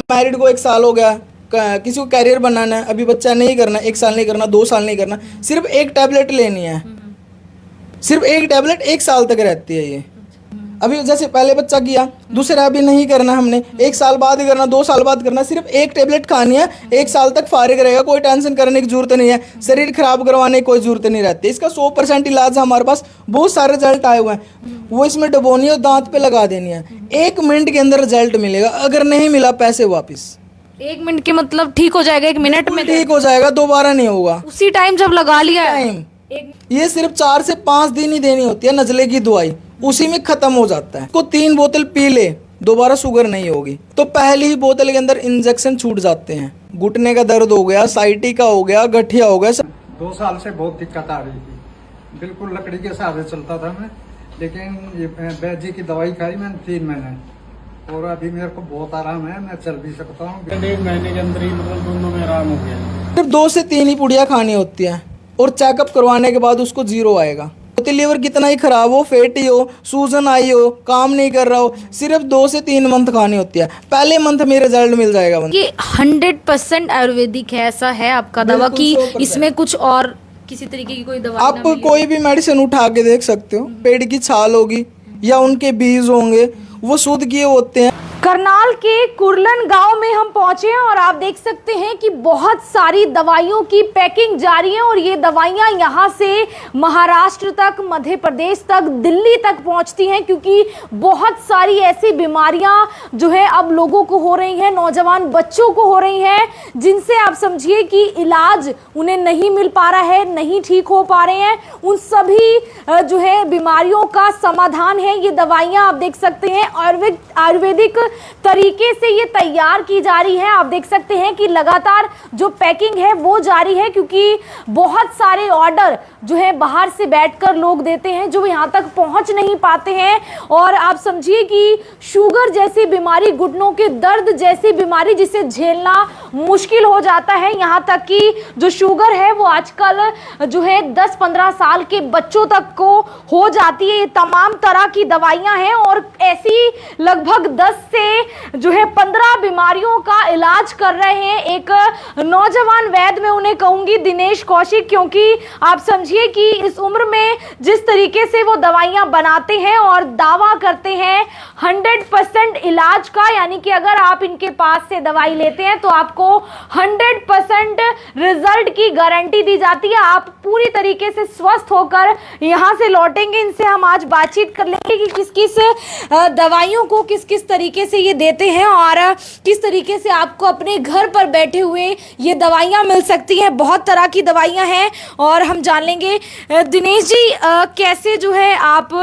Married को 1 साल हो गया, किसी को कैरियर बनाना है, अभी बच्चा नहीं करना, 1 साल नहीं करना, 2 साल नहीं करना, सिर्फ एक टैबलेट लेनी है, सिर्फ एक टैबलेट 1 साल तक रहती है ये। अभी जैसे पहले बच्चा किया, दूसरा अभी नहीं करना हमने, 1 साल बाद ही करना, 2 साल बाद करना, सिर्फ एक टैबलेट खानी है, 1 साल तक फारिग रहेगा, कोई टेंशन करने की जरूरत नहीं है, शरीर खराब करवाने की कोई जरूरत नहीं रहती। इसका 100% इलाज हमारे पास बहुत सारे रिजल्ट आए हुए हैं, वो इसमें डबोनी है और दांत पे लगा देनी है, 1 मिनट के अंदर रिजल्ट मिलेगा, अगर नहीं मिला पैसे वापिस। 1 मिनट के मतलब ठीक हो जाएगा, 1 मिनट में ठीक हो जाएगा, दोबारा नहीं होगा उसी टाइम जब लगा लिया टाइम। ये सिर्फ 4 से 5 दिन ही देनी होती है नजले की दवाई, उसी में खत्म हो जाता है। को 3 बोतल पी ले, दोबारा शुगर नहीं होगी। तो पहली ही बोतल के अंदर इंजेक्शन छूट जाते हैं, घुटने का दर्द हो गया, साइटी का हो गया, गठिया हो गया। 2 साल से बहुत दिक्कत आ रही थी, बिल्कुल लकड़ी के सहारे चलता था मैं, लेकिन ये वैद्य जी की दवाई खाई मैंने 3 महीने, और अभी मेरे को बहुत आराम है, मैं चल भी सकता हूँ। 1.5 महीने के अंदर ही मतलब दोनों में आराम हो गया। सिर्फ 2 से 3 ही पुड़िया खानी होती है, और चेकअप करवाने के बाद उसको 0 आएगा। तो लीवर कितना ही खराब हो, फैटी हो, सूजन आई हो, काम नहीं कर रहा हो, सिर्फ 2 से 3 मंथ खानी होती है, पहले मंथ में रिजल्ट मिल जाएगा। ये 100% आयुर्वेदिक है, ऐसा है आपका दावा कि इसमें कुछ और किसी तरीके की कोई दवा? आप कोई भी मेडिसिन उठा के देख सकते हो, पेड़ की छाल होगी या उनके बीज होंगे, वो शुद्ध किए होते हैं। करनाल के कुरलन गांव में हम पहुंचे हैं और आप देख सकते हैं कि बहुत सारी दवाइयों की पैकिंग जारी है, और ये दवाइयां यहां से महाराष्ट्र तक, मध्य प्रदेश तक, दिल्ली तक पहुंचती हैं, क्योंकि बहुत सारी ऐसी बीमारियां जो है अब लोगों को हो रही हैं, नौजवान बच्चों को हो रही हैं, जिनसे आप समझिए कि इलाज उन्हें नहीं मिल पा रहा है, नहीं ठीक हो पा रहे हैं। उन सभी जो है बीमारियों का समाधान है ये दवाइयां। आप देख सकते हैं आयुर्वेदिक तरीके से ये तैयार की जा रही है। आप देख सकते हैं कि लगातार जो पैकिंग है वो जारी है, क्योंकि बहुत सारे ऑर्डर जो है बाहर से बैठकर लोग देते हैं, जो यहाँ तक पहुँच नहीं पाते हैं। और आप समझिए कि शुगर जैसी बीमारी, घुटनों के दर्द जैसी बीमारी, जिसे झेलना मुश्किल हो जाता है, यहाँ तक कि जो शुगर है वो आजकल जो है 10-15 साल के बच्चों तक को हो जाती है। ये तमाम तरह की दवाइयाँ हैं, और ऐसी लगभग 10 से जो है 15 बीमारियों का इलाज कर रहे हैं एक नौजवान वैद्य, मैं उन्हें कहूंगी दिनेश कौशिक, क्योंकि आप समझिए कि इस उम्र में जिस तरीके से वो दवाइयां बनाते हैं और दावा करते हैं 100% इलाज का, यानी कि अगर आप इनके पास से दवाई लेते हैं तो आपको 100% रिजल्ट की गारंटी दी जाती है, आप पूरी तरीके से स्वस्थ होकर यहां से लौटेंगे। इनसे हम आज बातचीत कर लेंगे कि किस किस दवाइयों को किस किस तरीके से ये देते हैं, और किस तरीके से आपको अपने घर पर बैठे हुए ये दवाइयां मिल सकती हैं। बहुत तरह की दवाइयां हैं, और हम जान लेंगे। दिनेश जी, कैसे जो है आप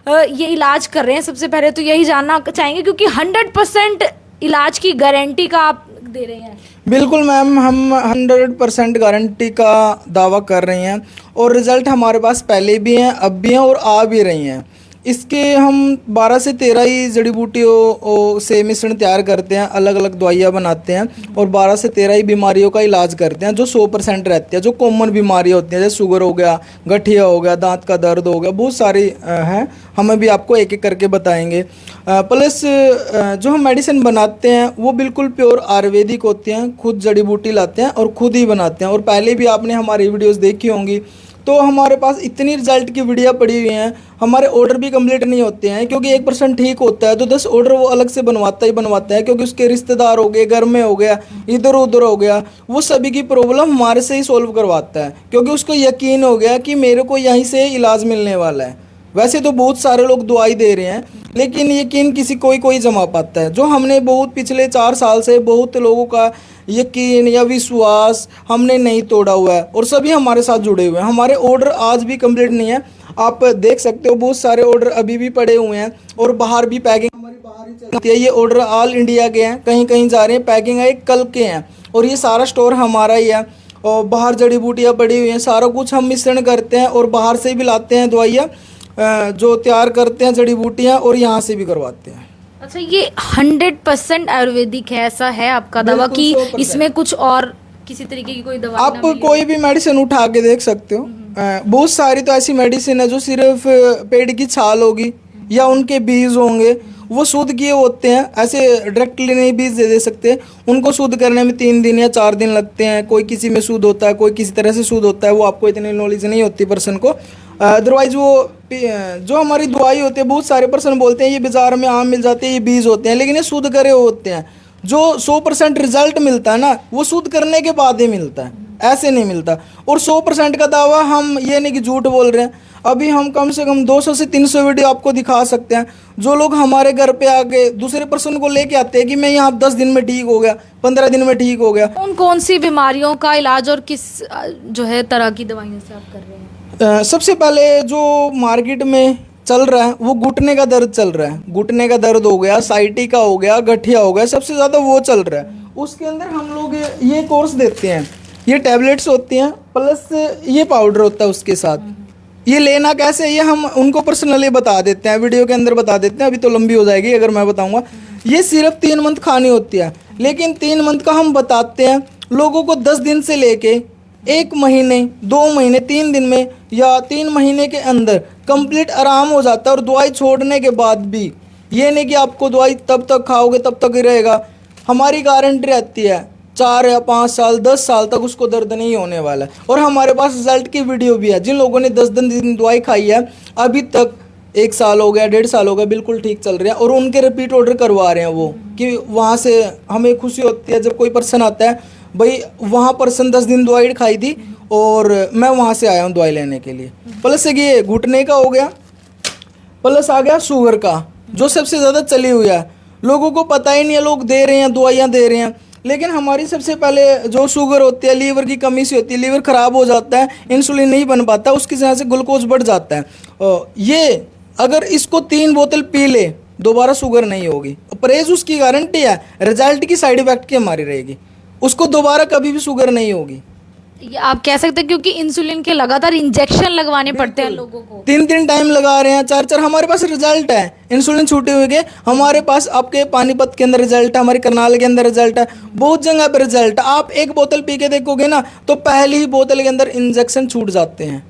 ये इलाज कर रहे हैं? सबसे पहले तो यही जानना चाहेंगे, क्योंकि 100% इलाज की गारंटी का आप दे रहे हैं। बिल्कुल मैम, हम 100% गारंटी का दावा कर रहे हैं, और रिजल्ट हमारे पास पहले भी हैं, अब भी हैं, और आ भी रही हैं। इसके हम 12 से 13 ही जड़ी बूटियों से मिश्रण तैयार करते हैं, अलग अलग दवाइयाँ बनाते हैं, और 12 से 13 ही बीमारियों का इलाज करते हैं, जो 100% रहती है, जो कॉमन बीमारियाँ होती हैं, जैसे शुगर हो गया, गठिया हो गया, दांत का दर्द हो गया, बहुत सारी हैं, हमें भी आपको एक एक करके बताएंगे। प्लस जो हम मेडिसिन बनाते हैं वो बिल्कुल प्योर आयुर्वेदिक होती हैं, खुद जड़ी बूटी लाते हैं और खुद ही बनाते हैं, और पहले भी आपने हमारी वीडियोज़ देखी होंगी। तो हमारे पास इतनी रिजल्ट की वीडियो पड़ी हुई हैं, हमारे ऑर्डर भी कंप्लीट नहीं होते हैं, क्योंकि 1% ठीक होता है तो 10 ऑर्डर वो अलग से बनवाता ही बनवाता है, क्योंकि उसके रिश्तेदार हो गए, घर में हो गया, इधर उधर हो गया, वो सभी की प्रॉब्लम हमारे से ही सॉल्व करवाता है, क्योंकि उसको यकीन हो गया कि मेरे को यहीं से इलाज मिलने वाला है। वैसे तो बहुत सारे लोग दवाई दे रहे हैं, लेकिन यकीन किसी कोई जमा पाता है। जो हमने बहुत पिछले 4 साल से बहुत लोगों का यकीन या विश्वास हमने नहीं तोड़ा हुआ है, और सभी हमारे साथ जुड़े हुए हैं। हमारे ऑर्डर आज भी कंप्लीट नहीं है, आप देख सकते हो बहुत सारे ऑर्डर अभी भी पड़े हुए हैं, और बाहर भी पैकिंग हमारी बाहर ही चलती है। ये ऑर्डर ऑल इंडिया के हैं, कहीं कहीं जा रहे हैं, पैकिंग है कल के हैं, और ये सारा स्टोर हमारा ही है, और बाहर जड़ी बूटियाँ पड़ी हुई हैं, सारा कुछ हम मिश्रण करते हैं, और बाहर से भी लाते हैं दवाइयाँ जो तैयार करते हैं जड़ी बूटियाँ, और यहाँ से भी करवाते हैं। अच्छा, ये 100% आयुर्वेदिक है, ऐसा है आपका दावा कि इसमें कुछ और किसी तरीके की कोई दवा? आप कोई भी मेडिसिन उठा के देख सकते हो, बहुत सारी तो ऐसी मेडिसिन है जो सिर्फ पेड़ की छाल होगी या उनके बीज होंगे, वो शुद्ध किए होते हैं, ऐसे डायरेक्टली नहीं बीज दे सकते। उनको शुद्ध करने में 3 दिन या 4 दिन लगते हैं। कोई किसी में शुद्ध होता है, कोई किसी तरह से शुद्ध होता है, वो आपको इतनी नॉलेज नहीं होती पर्सन को। अदरवाइज वो जो हमारी दवाई होती है, बहुत सारे पर्सन बोलते हैं ये बाज़ार में आम मिल जाते हैं, ये बीज होते हैं, लेकिन ये शुद्ध करे होते हैं। जो 100% रिजल्ट मिलता है ना, वो शुद्ध करने के बाद ही मिलता है, ऐसे नहीं मिलता। और 100% का दावा हम ये नहीं कि झूठ बोल रहे हैं। अभी हम कम से कम 200 से 300 वीडियो आपको दिखा सकते हैं। जो लोग हमारे घर पे आके दूसरे पर्सन को लेके आते हैं कि मैं यहाँ 10 दिन में ठीक हो गया, 15 दिन में ठीक हो गया। कौन कौन सी बीमारियों का इलाज और किस जो है तरह की दवाइयों से आप कर रहे हैं? सबसे पहले जो मार्केट में चल रहा है वो घुटने का दर्द चल रहा है। घुटने का दर्द हो गया, साइटी का हो गया, गठिया हो गया, सबसे ज़्यादा वो चल रहा है। उसके अंदर हम लोग ये कोर्स देते हैं। ये टैबलेट्स होती हैं प्लस ये पाउडर होता है उसके साथ। ये लेना कैसे, ये हम उनको पर्सनली बता देते हैं, वीडियो के अंदर बता देते हैं। अभी तो लंबी हो जाएगी अगर मैं बताऊंगा। ये सिर्फ 3 मंथ खानी होती है, लेकिन 3 मंथ का हम बताते हैं लोगों को 10 दिन से लेके 1 महीने, 2 महीने, 3 दिन में या 3 महीने के अंदर कंप्लीट आराम हो जाता है। और दवाई छोड़ने के बाद भी ये नहीं कि आपको दवाई तब तक खाओगे तब तक ही रहेगा। हमारी गारंटी रहती है 4 या 5 साल, 10 साल तक उसको दर्द नहीं होने वाला है। और हमारे पास रिजल्ट की वीडियो भी है। जिन लोगों ने 10 दिन दवाई खाई है, अभी तक 1 साल हो गया, 1.5 साल हो गया, बिल्कुल ठीक चल रहा है। और उनके रिपीट ऑर्डर करवा रहे हैं वो, कि वहाँ से हमें खुशी होती है जब कोई पर्सन आता है, भाई वहाँ पर्सन 10 दिन दवाई खाई थी और मैं वहाँ से आया हूँ दवाई लेने के लिए। प्लस ये घुटने का हो गया, प्लस आ गया शुगर का, जो सबसे ज़्यादा चली हुई है। लोगों को पता ही नहीं है, लोग दे रहे हैं, दवाइयाँ दे रहे हैं। लेकिन हमारी सबसे पहले जो शुगर होती है, लीवर की कमी से होती है, लीवर ख़राब हो जाता है, इंसुलिन नहीं बन पाता, उसकी वजह से ग्लूकोज बढ़ जाता है। और ये अगर इसको 3 बोतल पी ले, दोबारा शुगर नहीं होगी। परहेज उसकी गारंटी है, रिजल्ट की साइड इफेक्ट की हमारी रहेगी, उसको दोबारा कभी भी शुगर नहीं होगी। ये आप कह सकते हैं क्योंकि इंसुलिन के लगातार इंजेक्शन लगवाने पड़ते हैं लोगों को। 3 टाइम लगा रहे हैं, 4 हमारे पास रिजल्ट है। इंसुलिन छूटे हुए के हमारे पास, आपके पानीपत के अंदर रिजल्ट है, हमारे करनाल के अंदर रिजल्ट है, बहुत जगह पर रिजल्ट है। आप 1 बोतल पी के देखोगे ना, तो पहली ही बोतल के अंदर इंजेक्शन छूट जाते हैं।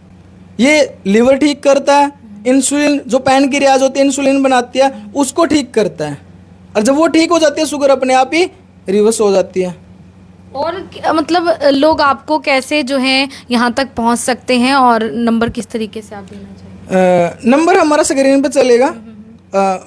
ये लीवर ठीक करता है, इंसुलिन जो पैनक्रियाज होती है इंसुलिन बनाती है, उसको ठीक करता है। और जब वो ठीक हो जाती है, शुगर अपने आप ही रिवर्स हो जाती है। और मतलब लोग आपको कैसे जो है यहाँ तक पहुँच सकते हैं, और नंबर किस तरीके से आप देना चाहिए? नंबर हमारा स्क्रीन पे चलेगा।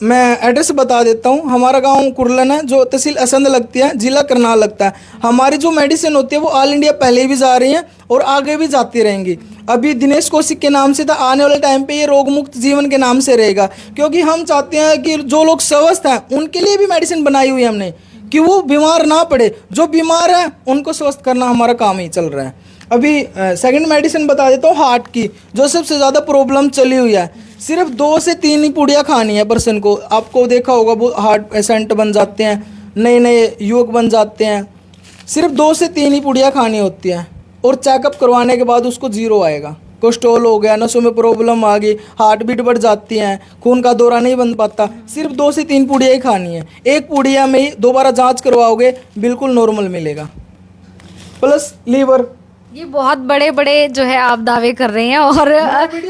मैं एड्रेस बता देता हूँ। हमारा गांव कुरलन है, जो तहसील असंध लगती है, जिला करनाल लगता है। हमारी जो मेडिसिन होती है वो ऑल इंडिया पहले भी जा रही है और आगे भी जाती रहेंगी। अभी दिनेश कौशिक के नाम से था, आने वाले टाइम पे ये रोग मुक्त जीवन के नाम से रहेगा। क्योंकि हम चाहते हैं कि जो लोग स्वस्थ हैं उनके लिए भी मेडिसिन बनाई हुई है हमने, कि वो बीमार ना पड़े। जो बीमार है उनको स्वस्थ करना हमारा काम ही चल रहा है। अभी सेकंड मेडिसिन बता देता हूँ, हार्ट की, जो सबसे ज़्यादा प्रॉब्लम चली हुई है। सिर्फ 2 से 3 ही पुड़िया खानी है पर्सन को। आपको देखा होगा वो हार्ट पेशेंट बन जाते हैं, नए नए युवक बन जाते हैं। सिर्फ 2 से 3 ही पुड़िया खानी होती है, और चेकअप करवाने के बाद उसको 0 आएगा। कोलेस्ट्रॉल हो गया, नसों में प्रॉब्लम आ गई, हार्ट बीट बढ़ जाती है, खून का दौरा नहीं बन पाता। सिर्फ 2 से 3 पुड़िया ही खानी है। 1 पुड़िया में ही दोबारा जांच करवाओगे, बिल्कुल नॉर्मल मिलेगा। प्लस लीवर, ये बहुत बड़े बड़े जो है आप दावे कर रहे हैं। और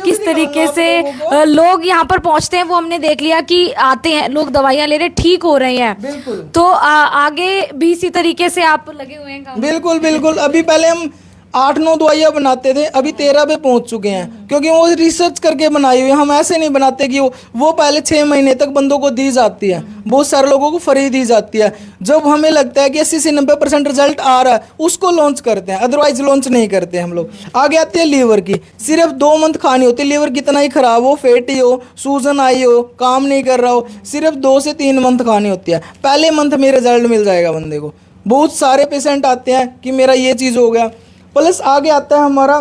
किस तरीके से लोग यहाँ पर पहुँचते हैं वो हमने देख लिया, कि आते हैं लोग, दवाइयाँ ले रहे, ठीक हो रहे हैं। बिल्कुल। तो आगे भी इसी तरीके से आप लगे हुए हैं काम? बिल्कुल बिल्कुल। अभी पहले हम 8-9 दवाइयाँ बनाते थे, अभी 13 पे पहुंच चुके हैं। क्योंकि वो रिसर्च करके बनाई हुई है। हम ऐसे नहीं बनाते कि वो पहले 6 महीने तक बंदों को दी जाती है, बहुत सारे लोगों को फ्री दी जाती है। जब हमें लगता है कि 80 से 90% रिजल्ट आ रहा है, उसको लॉन्च करते हैं, अदरवाइज लॉन्च नहीं करते हम लोग। आगे आती है लीवर की, सिर्फ 2 मंथ खानी होती है। लीवर कितना ही खराब हो, फैटी हो, सूजन आई हो, काम नहीं कर रहा हो, सिर्फ 2 से 3 मंथ खानी होती है। पहले मंथ में रिजल्ट मिल जाएगा बंदे को। बहुत सारे पेशेंट आते हैं कि मेरा ये चीज़ हो गया। प्लस आगे आता है हमारा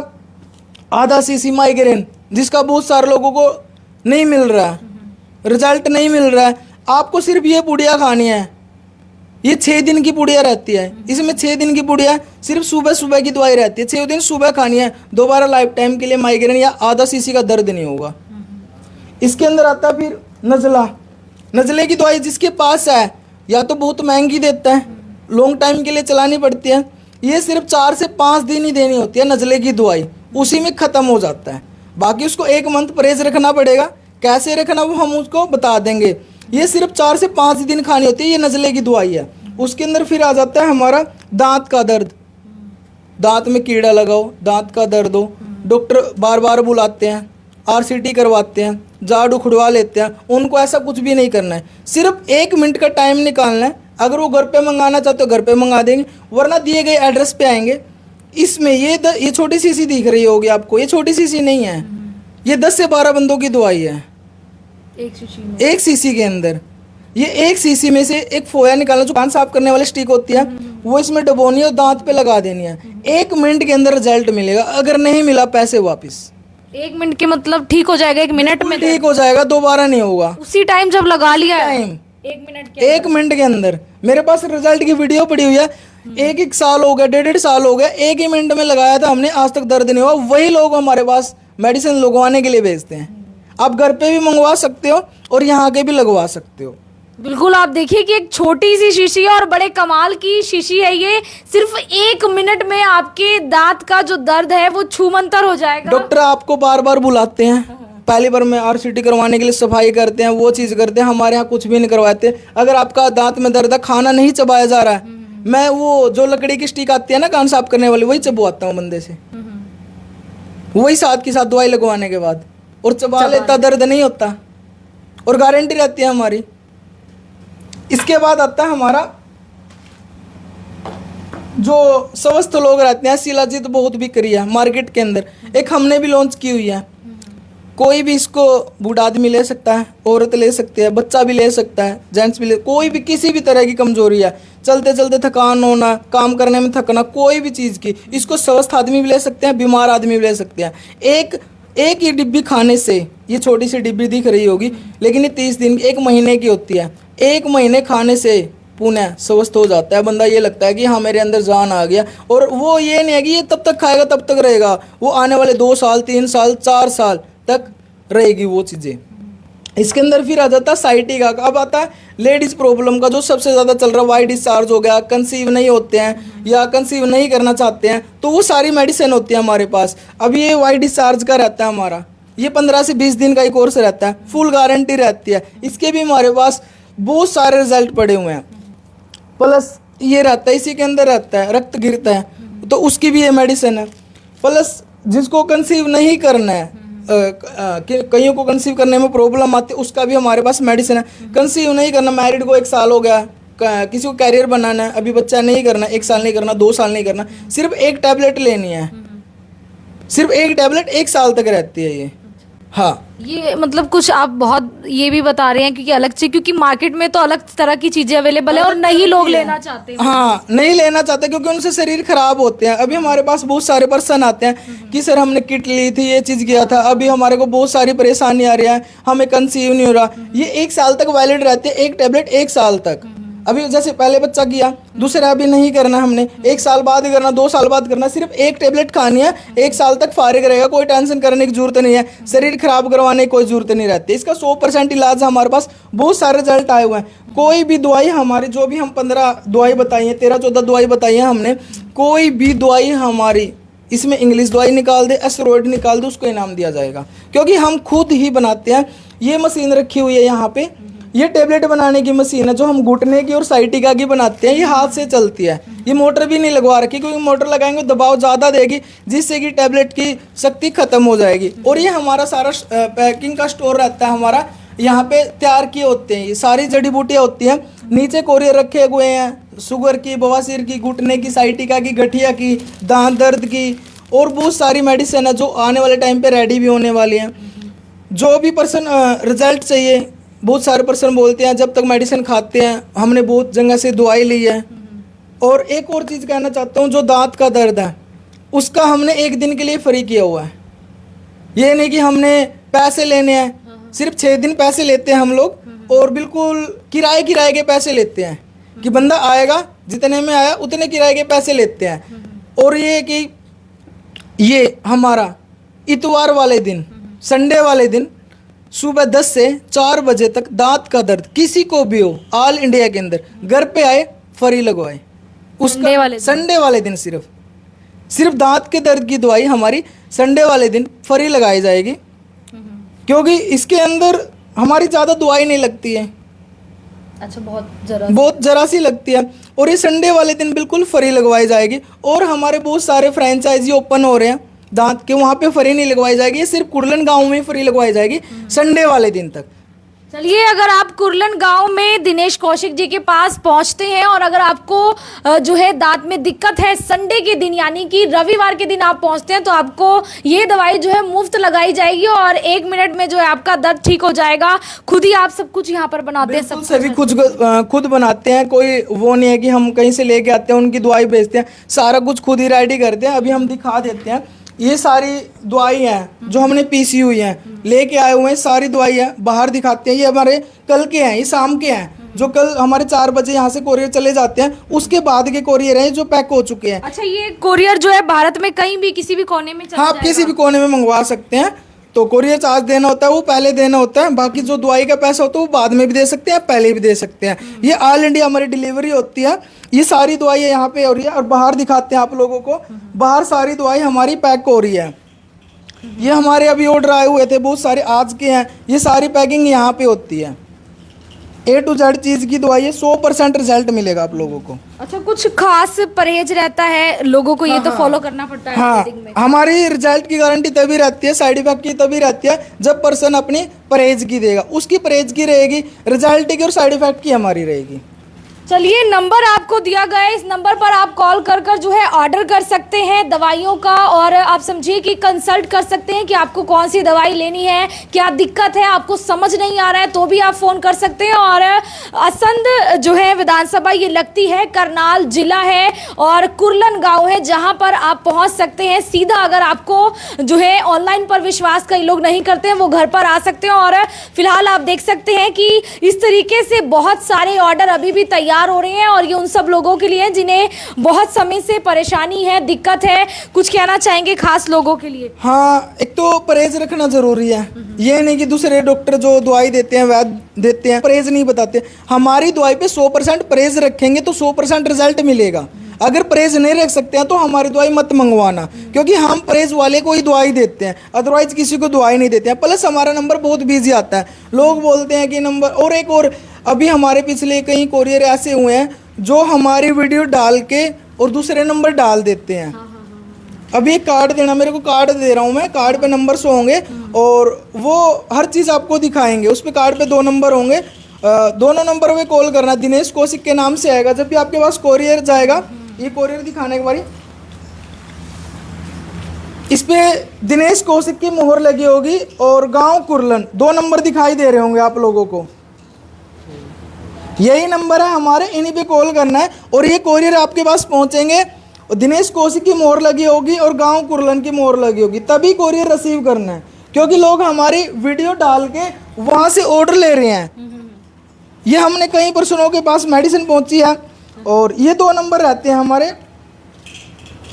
आधा सीसी माइग्रेन, जिसका बहुत सारे लोगों को नहीं मिल रहा है, रिजल्ट नहीं मिल रहा है। आपको सिर्फ ये पुड़िया खानी है। ये 6 दिन की पुड़िया रहती है। इसमें 6 दिन की पुड़िया, सिर्फ सुबह सुबह की दवाई रहती है। 6 दिन सुबह खानी है, दोबारा लाइफ टाइम के लिए माइग्रेन या आधा सीसी का दर्द नहीं होगा। इसके अंदर आता है फिर नज़ला। नज़ले की दवाई जिसके पास है, या तो बहुत महंगी देता है, लॉन्ग टाइम के लिए चलानी पड़ती है। ये सिर्फ 4 से 5 दिन ही देनी होती है नज़ले की दवाई, उसी में ख़त्म हो जाता है। बाकी उसको 1 मंथ परहेज रखना पड़ेगा। कैसे रखना वो हम उसको बता देंगे। ये सिर्फ 4 से 5 दिन खानी होती है। ये नज़ले की दवाई है। उसके अंदर फिर आ जाता है हमारा दांत का दर्द, दांत में कीड़ा लगाओ, दांत का दर्द हो, डॉक्टर बार बार बुलाते हैं, RCT करवाते हैं, जाड़ उखड़वा लेते हैं। उनको ऐसा कुछ भी नहीं करना है, सिर्फ 1 मिनट का टाइम निकालना है। अगर वो घर पे मंगाना चाहते हो घर पे मंगा देंगे, वरना दिए गए एड्रेस पे आएंगे। इसमें ये छोटी सी दिख रही होगी आपको, ये छोटी सी नहीं है, ये 10 से 12 बंदों की दवाई है एक शीशी के अंदर। ये एक शीशी में से एक फोया निकालना, जो कान साफ करने वाली स्टिक होती है वो इसमें डबोनी है और दांत पे लगा देनी है। 1 मिनट के अंदर रिजल्ट मिलेगा। अगर नहीं मिला पैसे वापस। 1 मिनट के मतलब ठीक हो जाएगा, 1 मिनट में ठीक हो जाएगा, दोबारा नहीं होगा। उसी टाइम जब लगा लिया टाइम 1 मिनट के अंदर। मेरे पास रिजल्ट की वीडियो पड़ी हुई है। 1 साल हो गया, 1.5 साल हो गया, 1 ही मिनट में लगाया था हमने, आज तक दर्द नहीं हुआ। वही लोग हमारे पास मेडिसिन लगवाने के लिए भेजते हैं। आप घर पे भी मंगवा सकते हो और यहाँ के भी लगवा सकते हो। बिल्कुल, आप देखिए कि एक छोटी सी शीशी है और बड़े कमाल की शीशी है ये। सिर्फ 1 मिनट में आपके दांत का जो दर्द है वो छूमंतर हो जाएगा। डॉक्टर आपको बार बार बुलाते हैं, पहली बार में RCT करवाने के लिए सफाई करते हैं, वो चीज़ करते हैं। हमारे यहाँ कुछ भी नहीं करवाते। अगर आपका दांत में दर्द है, खाना नहीं चबाया जा रहा है, मैं वो जो लकड़ी की स्टिक आती है ना कान साफ करने वाली, वही चबवाता हूँ बंदे से, वही साथ की साथ दवाई लगवाने के बाद, और चबा लेता, दर्द नहीं होता और गारंटी रहती है हमारी। इसके बाद आता है हमारा जो स्वस्थ लोग रहते हैं, शिलाजीत बहुत बिक रही है मार्केट के अंदर, एक हमने भी लॉन्च की हुई है। कोई भी इसको बूढ़ा आदमी ले सकता है, औरत ले सकती है, बच्चा भी ले सकता है, जेंट्स भी ले, कोई भी किसी भी तरह की कमजोरी है, चलते चलते थकान होना, काम करने में थकना, कोई भी चीज़ की, इसको स्वस्थ आदमी भी ले सकते हैं, बीमार आदमी भी ले सकते हैं। एक ही डिब्बी खाने से, ये छोटी सी डिब्बी दिख रही होगी लेकिन ये 30 दिन 1 महीने की होती है। 1 महीने खाने से पुनः स्वस्थ हो जाता है बंदा। ये लगता है कि हाँ मेरे अंदर जान आ गया। और वो ये नहीं है कि ये तब तक खाएगा तब तक रहेगा, वो आने वाले 2 साल 3 साल 4 साल तक रहेगी वो चीज़ें। इसके अंदर फिर आ जाता है साइटिका का। अब आता है लेडीज प्रॉब्लम का, जो सबसे ज़्यादा चल रहा है, वाइट डिस्चार्ज हो गया, कंसीव नहीं होते हैं या कंसीव नहीं करना चाहते हैं, तो वो सारी मेडिसिन होती है हमारे पास। अब ये वाइट डिस्चार्ज का रहता है हमारा, ये 15 से 20 दिन का ही कोर्स रहता है, फुल गारंटी रहती है। इसके भी हमारे पास बहुत सारे रिजल्ट पड़े हुए हैं। प्लस ये रहता है, इसी के अंदर रहता है, रक्त गिरता है तो उसकी भी ये मेडिसिन है। प्लस जिसको कंसीव नहीं करना है, कईयों को कंसीव करने में प्रॉब्लम आती है, उसका भी हमारे पास मेडिसिन है। कंसीव नहीं करना, मैरिड को 1 साल हो गया, किसी को कैरियर बनाना है, अभी बच्चा नहीं करना, 1 साल नहीं करना, 2 साल नहीं करना, सिर्फ 1 टैबलेट लेनी है, सिर्फ 1 टैबलेट 1 साल तक रहती है ये। हाँ, ये मतलब कुछ आप बहुत ये भी बता रहे हैं क्योंकि अलग से, क्योंकि मार्केट में तो अलग तरह की चीजें अवेलेबल है और नहीं लोग लेना चाहते हैं। हाँ, नहीं लेना चाहते क्योंकि उनसे शरीर खराब होते हैं। अभी हमारे पास बहुत सारे पर्सन आते हैं कि सर हमने किट ली थी, ये चीज़ किया था, अभी हमारे को बहुत सारी परेशानी आ रही है, हमें कंसीव नहीं हो रहा। ये 1 साल तक वैलिड रहती है, 1 टैबलेट 1 साल तक। अभी जैसे पहले बच्चा किया, दूसरा अभी नहीं करना हमने, 1 साल बाद ही करना, 2 साल बाद करना, सिर्फ 1 टैबलेट खानी है, 1 साल तक फारिग रहेगा, कोई टेंशन करने की जरूरत नहीं है, शरीर खराब करवाने की कोई जरूरत नहीं रहती। इसका 100% इलाज है हमारे पास, बहुत सारे रिजल्ट आए हुए हैं। कोई भी दवाई हमारी, जो भी हम 15 दवाई बताई है, 13-14 दवाई बताई है हमने, कोई भी दवाई हमारी इसमें इंग्लिश दवाई निकाल दे, एस्टेरॉइड निकाल दे, उसको इनाम दिया जाएगा क्योंकि हम खुद ही बनाते हैं। ये मशीन रखी हुई है यहाँ पे, ये टेबलेट बनाने की मशीन है जो हम घुटने की और साइटिका की बनाते हैं, ये हाथ से चलती है। ये मोटर भी नहीं लगवा रखी क्योंकि मोटर लगाएंगे दबाव ज़्यादा देगी, जिससे कि टेबलेट की शक्ति खत्म हो जाएगी। और ये हमारा सारा पैकिंग का स्टोर रहता है हमारा, यहाँ पे तैयार किए होते हैं, ये सारी जड़ी बूटियाँ होती हैं। नीचे कोरियर रखे हुए हैं शुगर की, बवासीर की, घुटने की, साइटिका की, गठिया की, दांत दर्द की, और बहुत सारी मेडिसिन है जो आने वाले टाइम पे रेडी भी होने वाली हैं। जो भी पर्सन रिजल्ट चाहिए, बहुत सारे पर्सन बोलते हैं जब तक मेडिसिन खाते हैं, हमने बहुत जगह से दवाई ली है। और एक और चीज़ कहना चाहता हूँ, जो दांत का दर्द है उसका हमने 1 दिन के लिए फ्री किया हुआ है। ये नहीं कि हमने पैसे लेने हैं, सिर्फ 6 दिन पैसे लेते हैं हम लोग, और बिल्कुल किराए के पैसे लेते हैं कि बंदा आएगा, जितने में आया उतने किराए के पैसे लेते हैं। और ये कि ये हमारा इतवार वाले दिन, संडे वाले दिन सुबह 10 से 4 बजे तक दांत का दर्द किसी को भी हो, ऑल इंडिया के अंदर घर पे आए, फ्री लगवाए। उसका संडे वाले दिन सिर्फ दांत के दर्द की दवाई हमारी संडे वाले दिन फ्री लगाई जाएगी, क्योंकि इसके अंदर हमारी ज़्यादा दवाई नहीं लगती है। अच्छा, बहुत जरा सी लगती है। और ये संडे वाले दिन बिल्कुल फ्री लगवाई जाएगी। और हमारे बहुत सारे फ्रेंचाइजी ओपन हो रहे हैं दांत के, वहाँ पे फ्री नहीं लगवाई जाएगी, ये सिर्फ कुर्लन गांव में फ्री लगवाई जाएगी संडे वाले दिन तक। चलिए, अगर आप कुर्लन गांव में दिनेश कौशिक जी के पास पहुंचते हैं और अगर आपको जो है दांत में दिक्कत है, संडे के दिन यानी कि रविवार के दिन आप पहुंचते हैं तो आपको ये दवाई जो है मुफ्त लगाई जाएगी और 1 मिनट में जो है आपका दर्द ठीक हो जाएगा। खुद ही आप सब कुछ यहाँ पर बनाते हैं? सब सभी खुद बनाते हैं, कोई वो नहीं है कि हम कहीं से लेके आते हैं उनकी दवाई बेचते हैं, सारा कुछ खुद ही रेडी करते हैं। अभी हम दिखा देते हैं, ये सारी दवाई हैं जो हमने पीसी हुई हैं, लेके आए हुए हैं, सारी दवाई है बाहर दिखाते हैं। ये हमारे कल के हैं, ये शाम के हैं, जो कल हमारे 4 बजे यहाँ से कोरियर चले जाते हैं, उसके बाद के कोरियर हैं जो पैक हो चुके हैं। अच्छा, ये कोरियर जो है भारत में कहीं भी किसी भी कोने में चला हाँ, आप किसी भी कोने में मंगवा सकते हैं। तो कोरियर चार्ज देना होता है, वो पहले देना होता है, बाकी जो दवाई का पैसा होता है वो बाद में भी दे सकते हैं, पहले भी दे सकते हैं। ये ऑल इंडिया हमारी डिलीवरी होती है। ये सारी दवाई यहाँ पे हो रही है और बाहर दिखाते हैं आप लोगों को, बाहर सारी दवाई हमारी पैक हो रही है। ये हमारे अभी ऑर्डर आए हुए थे बहुत सारे, आज के हैं। ये सारी पैकिंग यहाँ पे होती है, A to Z चीज की दवाई है, 100% रिजल्ट मिलेगा आप लोगों को। अच्छा, कुछ खास परहेज रहता है लोगों को? ये तो फॉलो करना पड़ता है। हाँ, हमारी रिजल्ट की गारंटी तभी रहती है, साइड इफेक्ट की तभी रहती है जब पर्सन अपनी परहेज की देगा, उसकी परहेज की रहेगी, रिजल्ट की और साइड इफेक्ट की हमारी रहेगी। चलिए, नंबर आपको दिया गया है, इस नंबर पर आप कॉल कर जो है ऑर्डर कर सकते हैं दवाइयों का और आप समझिए कि कंसल्ट कर सकते हैं कि आपको कौन सी दवाई लेनी है, क्या दिक्कत है, आपको समझ नहीं आ रहा है तो भी आप फ़ोन कर सकते हैं। और असंध जो है विधानसभा ये लगती है, करनाल जिला है और कुर्लन गांव है, जहां पर आप पहुंच सकते हैं सीधा। अगर आपको जो है ऑनलाइन पर विश्वास कई लोग नहीं करते हैं, वो घर पर आ सकते हैं। और फिलहाल आप देख सकते हैं कि इस तरीके से बहुत सारे ऑर्डर अभी भी तैयार हो रहे हैं और ये उन सब लोगों के लिए जिन्हें बहुत समय से परेशानी है, दिक्कत है। कुछ कहना चाहेंगे खास लोगों के लिए? हाँ, एक तो परहेज रखना जरूरी है। ये नहीं कि दूसरे डॉक्टर जो दवाई देते हैं, वैद्य देते हैं, परहेज नहीं बताते। हमारी दवाई पे 100% परहेज रखेंगे तो 100% रिजल्ट मिलेगा। अगर परहेज नहीं रख सकते हैं तो हमारी दवाई मत मंगवाना, क्योंकि हम परहेज वाले को ही दवाई देते हैं, अदरवाइज किसी को दवाई नहीं देते हैं। प्लस हमारा नंबर बहुत बिजी आता है, लोग बोलते हैं कि नंबर। और एक और, अभी हमारे पिछले कई कोरियर ऐसे हुए हैं जो हमारी वीडियो डाल के और दूसरे नंबर डाल देते हैं। अभी एक कार्ड देना, मेरे को कार्ड दे रहा हूँ मैं, कार्ड पे नंबर होंगे और वो हर चीज़ आपको दिखाएंगे। उस पे कार्ड पे 2 नंबर होंगे, दोनों नंबर पे कॉल करना, दिनेश कौशिक के नाम से आएगा। जब भी आपके पास कोरियर जाएगा, ये कोरियर दिखाने के बाद इस पे दिनेश कौशिक की मोहर लगी होगी और गांव कुर्लन 2 नंबर दिखाई दे रहे होंगे आप लोगों को। यही नंबर है हमारे, इन्हीं पे कॉल करना है और ये कोरियर आपके पास पहुंचेंगे और दिनेश कौशिक की मोहर लगी होगी और गांव कुर्लन की मोहर लगी होगी, तभी कोरियर रिसीव करना है। क्योंकि लोग हमारी वीडियो डाल के वहां से ऑर्डर ले रहे हैं। ये हमने कई पर्सनों के पास मेडिसिन पहुंची है और ये 2 नंबर रहते हैं हमारे।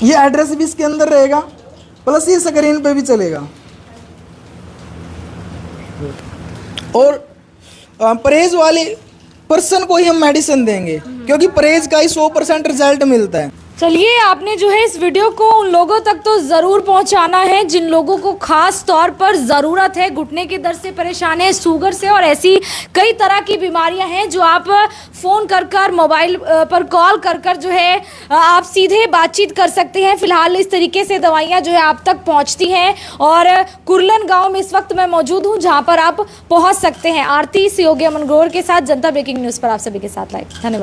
ये एड्रेस भी इसके अंदर रहेगा, प्लस ये स्क्रीन पे भी चलेगा। और परहेज वाले पर्सन को ही हम मेडिसिन देंगे, क्योंकि परहेज का ही 100% रिजल्ट मिलता है। चलिए, आपने जो है इस वीडियो को उन लोगों तक तो ज़रूर पहुंचाना है जिन लोगों को खास तौर पर ज़रूरत है, घुटने के दर्द से परेशान है, शुगर से और ऐसी कई तरह की बीमारियां हैं जो आप फ़ोन कर मोबाइल पर कॉल कर जो है आप सीधे बातचीत कर सकते हैं। फिलहाल इस तरीके से दवाइयां जो है आप तक पहुंचती हैं और कुर्लन गाँव में इस वक्त मैं मौजूद हूँ जहाँ पर आप पहुँच सकते हैं। आरती सहयोगी अमन ग्रोवर के साथ जनता ब्रेकिंग न्यूज़ पर आप सभी के साथ लाइव। धन्यवाद।